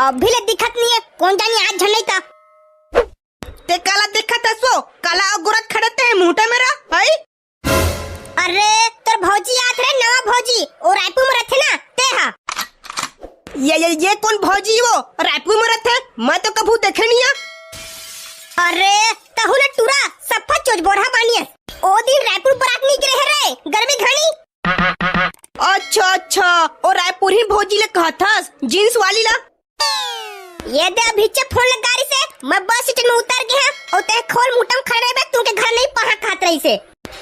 अभी ले दिखत नहीं है, कौन जानी आज झल नहीं था। ते काला दिखत सो काला अगुरत खड़ते है मुंहटा मेरा भाई। अरे तेरे भौजी आत रे, नवा भौजी और रायपुर में रहते ना ते हा। ये कौन भौजी वो रायपुर में रहते? मैं तो कभू देखे नहीं है। अरे कहू ना टूरा सफा चोच बोरा बानियस ओ दिन रायपुर बारात निकले है रे गर्मी घनी। अच्छा और रायपुर ही भौजी ले कहा था जींस वाली ला। ये दे अभी चे फोन लगा रही से मैं बस स्टैंड में उतर गया और ते खोल मुटम खड़े बे तू के घर नहीं पहा खात रही से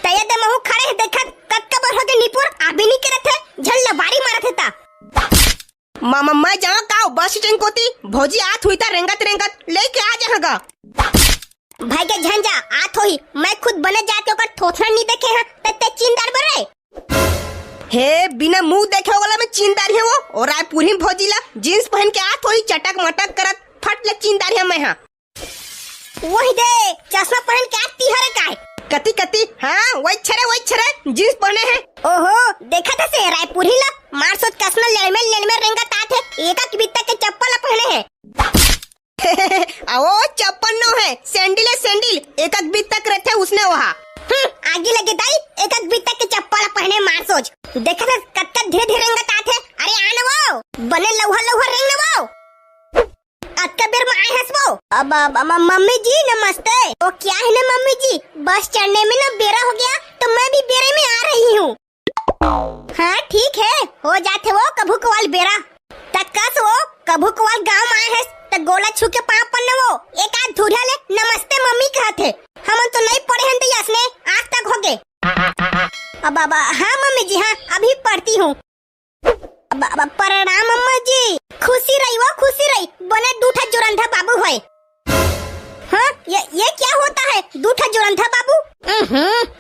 तय दे महू खड़े है देखा कब हो के निपुर अभी नहीं करे थे झल लबारी मारत था। मामा मैं जावा का बस स्टैंड कोती भौजी आत हुई था रेंगत लेके आ जाएगा। भाई के झंझा आत होई मैं खुद बने जाते ओकर थोथना नहीं देखे हैं ते चिंदार बरे हे बिना मुंह देखे वाला में चिंदारी है वो और रायपुर ही भौजी ला जींस पहन के आत होई चटक मटक करत फट ले चिंदारी है मैं हां वही दे चश्मा पहन के आती हरे काय कती हां वही छरे जींस पहने हैं। ओहो देखा था से रायपुर ही ला मार सोच कसना लेड़ में रेंगा तात है एक बित्ता के चप्पल पहने हैं। आओ चप्पल नो है सैंडल एक बित्ता रहते उसने वहाँ आगे लगे दाई एक बित्ता के चप्पल पहने मार सोच देखा था कत्ता धीरे रेंगा तात है। अरे आने वो बने लौहा रेंग वो अक्का बेर में आए हस वो अब मम्मी जी नमस्ते। ओ क्या है ना मम्मी जी बस चढ़ने में ना बेरा हो गया तो मैं भी बेरे में आ रही हूँ। हाँ ठीक है हो जाते वो कभू कवाल बेरा तक्कस वो कभू कवाल गाँव में आए है तो गोला छू के पाँव पन्ने वो एक आध धुरिया ले नमस्ते मम्मी कहते हम तो नहीं पढ़े हैं दयासने आज तक हो गए। अब हाँ मम्मी जी हाँ अभी पढ़ती हूँ। प्रणाम अम्मा जी खुशी रही बने दूठा जोरंधा बाबू है। हाँ ये क्या होता है दूठा जोरंधा बाबू?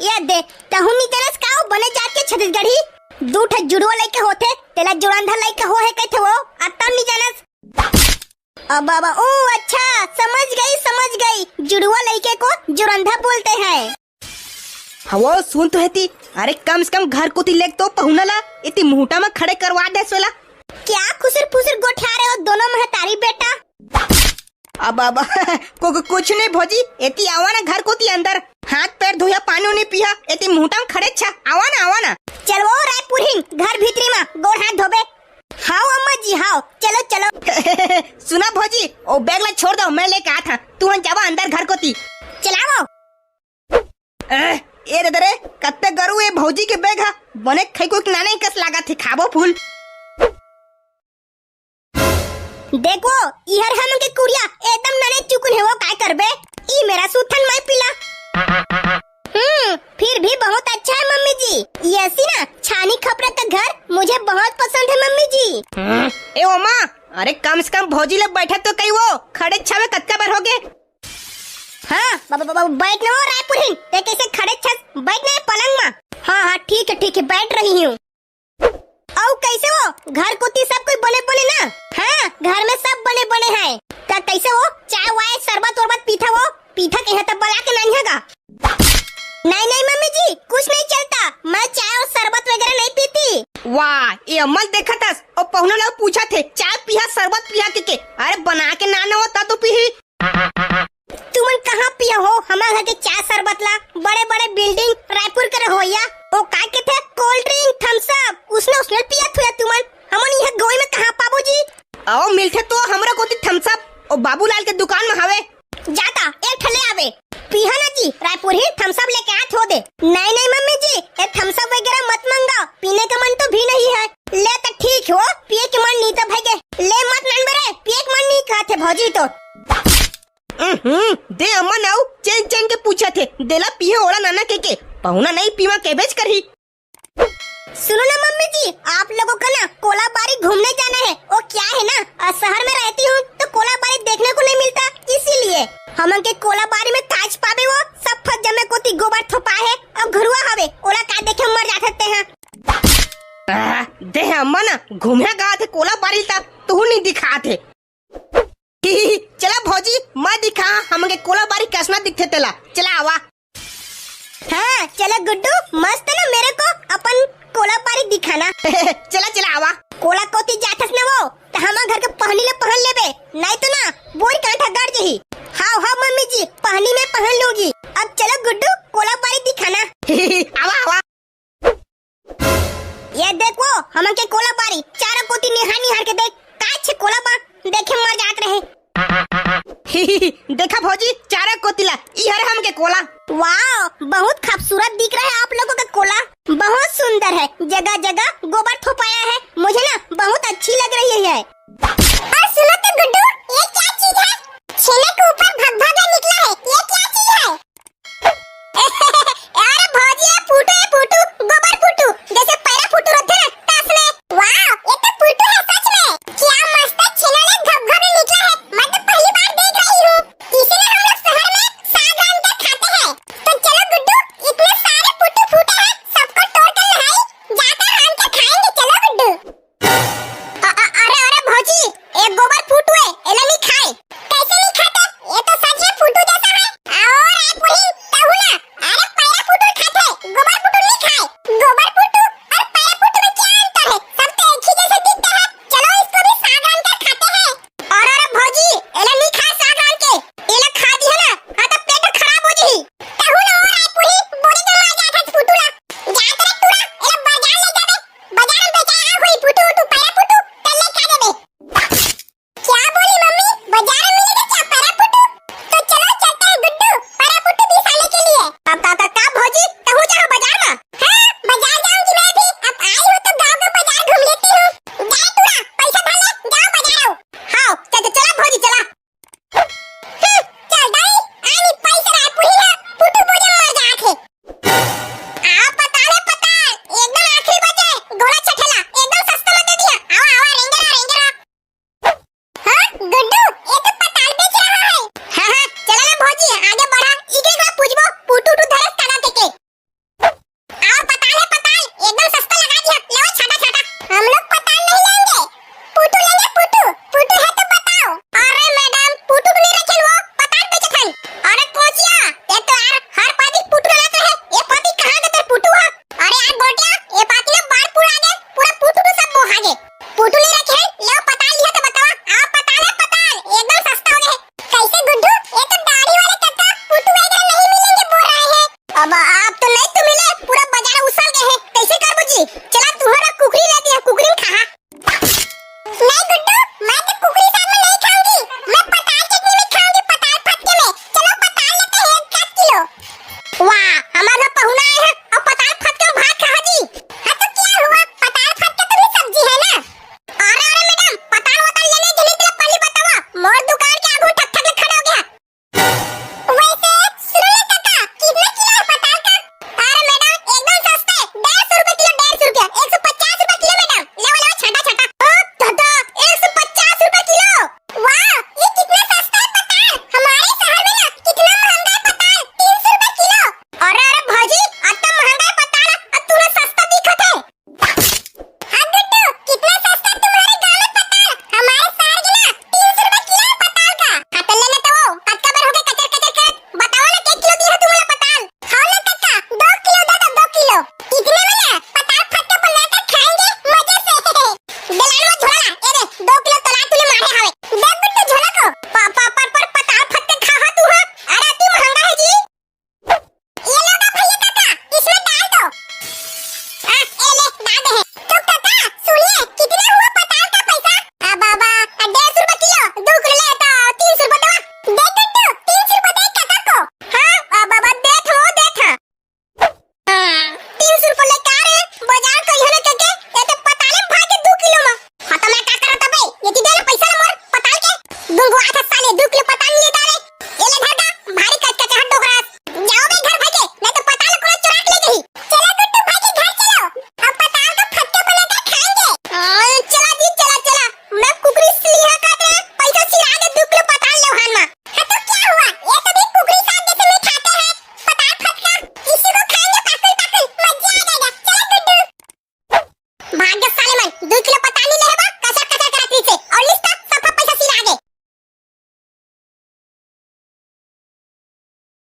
ये दे तहुनी तरस का बने जाके छत्तीसगढ़ी दूठा जुड़वा लइके होते तेला जोरंधा लइके हो है कहते वो आता नहीं जानस। अब ओ अच्छा समझ गई जुड़वा लइके को जोरंधा बोलते हैं। वो सुन तो है अरे कम से कम घर को ती लेक तो पहुना ला इतनी मुहटा में खड़े करवा दे सोला क्या खुसर फुसर गोठा रहे हो दोनों महतारी बेटा। अब कुछ नहीं भौजी इतनी आवा ना घर को ती अंदर हाथ पैर धोया पानी नहीं पिया इतनी मुहटा में खड़े छा आवा ना चलो रायपुर ही घर भीतरी में गोड़ हाथ धोबे। हाओ अम्मा जी हाओ चलो सुना भौजी ओ बैग ला छोड़ दो मैं लेके आता तू जावा अंदर घर को ती चलाओ। ए रे कत्ते गरु ए भौजी के बैग हा बने खई कोई नाने कस लागा थे खाबो फूल। देखो इहर हम के कुड़िया एकदम नने चुकुन है वो काय करबे ई मेरा सूथन मैं पिला। फिर भी बहुत अच्छा है मम्मी जी ये ऐसी ना छानी खपरा का घर मुझे बहुत पसंद है मम्मी जी। ए ओमा अरे कम से कम भौजी लोग बैठे तो कई वो खड़े छावे कत्ता बार हो गए। हाँ बैठना हो रायपुर ही ते कैसे खड़े छस बैठना है पलंग में। हाँ ठीक है बैठ रही हूँ। औ कैसे हो घर को ती सब कोई बने ना? हाँ घर में सब बने हैं तो कैसे हो चाय वाय शरबत पीठा के है तब बला के नहीं हैगा। नहीं मम्मी जी कुछ नहीं चलता मैं चाय और शरबत वगैरह नहीं पीती। वाह ये अम्मल देखा था और पहुना लोग पूछा थे चाय पिया शरबत पिया के अरे बना के ना होता तो पी तुमन कहाँ पिया हो हमारे घर के चाय शरबत ला बड़े बिल्डिंग रायपुर के रहोया ओ काय के थे कोल्ड ड्रिंक थम्स अप उसने पिया थुया तुमन हमन यह गोई में कहाँ पाबू जी आओ मिलते तो हमरा को थम्स अप और बाबूलाल के दुकान में हवे जाता एक ठले आवे पिया ना जी रायपुर ही थम्स अप लेके आत हो दे। नहीं मम्मी जी ये थम्स अप वगैरह मत मंगाओ पीने का मन तो भी नहीं है ले तो ठीक हो पिए के मन नहीं तो भागे ले मत नंबर पिए के मन नहीं खाते भौजी तो दे अम्मा नाउ चैन के पूछा थे देला पिए ओड़ा नाना के पहुना नहीं पीवा के बेच कर ही। सुनो ना मम्मी जी आप लोगों का ना कोलाबारी घूमने जाना है वो क्या है ना शहर में रहती हूँ तो कोलाबारी देखने को नहीं मिलता इसीलिए हम के कोलाबारी में ताज पावे वो सब फट जमे को ती गोबर थोपा है और घरुआ हवे ओला का देखे मर जा सकते हैं। दे अम्मा ना घूमे गा थे कोलाबारी ता तू नहीं दिखा थे चला भौजी मैं दिखा हमके कोलाबारी कैसना दिखते तेला चला आवा। हाँ चला गुड्डू मस्त ना मेरे को अपन कोलाबारी दिखाना चला आवा कोला कोती जाथस ना वो तो हमारे घर के पहनी ले पहन लेबे, नहीं तो ना बोर कांठा गाड़ जही। हाँ हाँ मम्मी जी, पहनी में पहन लूंगी। अब चलो गुड्डू कोला बारी दिखाना। आवा आवा। ये देखो हमन के कोला बारी, चारों कोती निहार निहार के देख, काछ कोला बा देखे मर जात रहे। देखा भौजी चारा कोतिला इहर हम के कोला। वाह बहुत खूबसूरत दिख रहा है आप लोगों का कोला, बहुत सुंदर है, जगह जगह गोबर थोपाया है, मुझे ना बहुत अच्छी लग रही है। और सुनो तो गुड्डू, ये क्या चीज है? छेने के ऊपर भगभगा निकला है, ये क्या चीज है? अरे भौजी ये फूटू गोबर फूटू, जैसे पैरा फूटू रहते ना तासने। वाह ये तो फूटू है सच में, क्या मस्त छेने में भगभगा निकला है, मैं तो पहली बार देख रही हूँ। इसीलिए हम लोग शहर में साग रान कर खाते हैं। तो चलो गुड्डू इतने सारे फूटू फूटे हैं, सबको तोड़ कर नहाई जाकर रान के खाएंगे। चलो गुड्डू। अरे भौजी ये गोबर फूटू है, एला नहीं खाए। कैसे नहीं खाते? ये तो सच में फूटू जैसा है। और आप वही कहू ना, अरे पैरा फूटू खाते, गोबर फूटू नहीं खाए। गोबर फूटू और पैरा फूटू में क्या अंतर है? सब तो एक ही जैसे दिखते हैं। चलो इसको भी साग रान कर खाते हैं। और अरे भौजी एला नहीं खाए साग रान के, एला खा दी है ना हाँ तो पेट खराब हो जही। कहू ना और आप वही बोरी के मार जात है फूटू ला। जा तेरे टूरा एला बाजार ले जाबे, बाजार में बेचाया हुई फूटू फूटू पैरा फूटू तल्ले खा देबे। क्या बोली मम्मी, बाजार में मिलेगा क्या पैरा फूटू? तो चलो चलते हैं गुड्डू पैरा फूटू भी खाने के लिए। अब का भौजी कहूँ जहाँ बाजार में? हाँ बाजार जाऊंगी मैं भी, अब आई हूँ तो गाँव का बाजार घूम लेती हूँ। जा टूरा पैसा डाले, जाओ बाजार आओ। हाँ चला भौजी चला। चल दाई आनी पैसा रहा पुही ना फूटू बोझे मर जात है। आओ पताल एकदम आखिरी बजे घोड़ा चठेला एकदम सस्ता में दे दिया। आओ रेंगरा। हाँ गुड्डू ये तो पताल बेच रहा है। हाँ चला ना भौजी आगे बढ़ा, इके को पूछबो फूटू धरस तना के। आओ पताल एकदम सस्ता लगा दिया, लो छाटा। हम लोग पताल नहीं लेंगे, फूटू लेंगे। फूटू है तो बताओ। अरे मैडम फूटू नहीं रखे वो पताल बेचत हन। अरे कोचिया ये तो यार हर पादी फूटू रहते है, ये पादी कहां के तेरे फूटू है? अरे यार बोटिया ये पादी ना बार पूरा आगे पूरा फूटू सब मोहा गे। फूटू नहीं रखे लो पताल लिया तो बताओ। आप पताल एकदम सस्ता हो गए। कैसे गुड्डू ये तो दाढ़ी वाले कत्ता फूटू वगैरह नहीं मिलेंगे बोल रहे हैं। अब आप तो नहीं तो मिले, पूरा बाजार उछल गए हैं, कैसे कर बुजी? चला